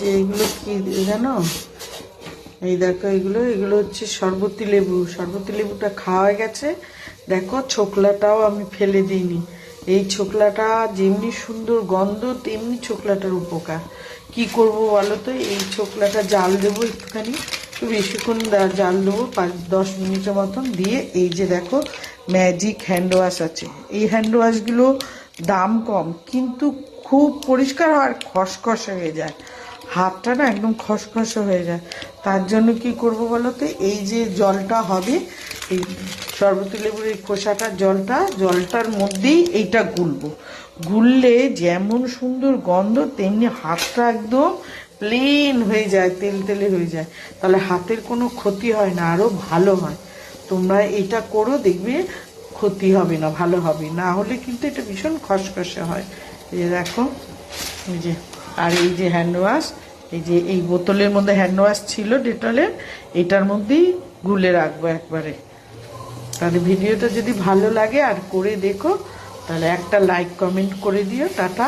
যে এগুলো কি জানো, এই দেখো এগুলো হচ্ছে শরবতি লেবু। শরবতি লেবুটা খাওয়া হয়ে গেছে। দেখো ছোকলাটাও আমি ফেলে দিইনি। এই ছোকলাটা যেমনি সুন্দর গন্ধ তেমনি ছোকলাটার উপকার। কি করব বলো তো, এই ছোকলাটা জাল দেবো একটুখানি, একটু বেশিক্ষণ জাল দেবো, 5-10 মিনিটের মতন দিয়ে। এই যে দেখো ম্যাজিক হ্যান্ড ওয়াশ আছে। এই হ্যান্ড ওয়াশগুলো দাম কম কিন্তু খুব পরিষ্কার হয়, খসখসে হয়ে যায় হাতটা না, একদম খসখসে হয়ে যায়। তার জন্য কি করব বলো তো, এই যে জলটা হবে, এই শরবতি লেবুর এই খোসাটার জলটার মধ্যেই এইটা গুলবো। গুললে যেমন সুন্দর গন্ধ তেমনি হাতটা একদম প্লেন হয়ে যায়, তেলতেলে হয়ে যায়। তাহলে হাতের কোনো ক্ষতি হয় না, আরও ভালো হয়। তোমরা এটা করো, দেখবে ক্ষতি হবে না, ভালো হবে। না হলে কিন্তু এটা ভীষণ খসখসে হয়। এই যে দেখো, এই যে, আর এই যে হ্যান্ড ওয়াশ, এই যে এই বোতলের মধ্যে হ্যান্ড ওয়াশ ছিল ডেটলের, এটার মধ্যেই গুলে রাখবো একবারে। তাহলে ভিডিওটা যদি ভালো লাগে আর করে দেখো, তাহলে একটা লাইক কমেন্ট করে দিও। টাটা।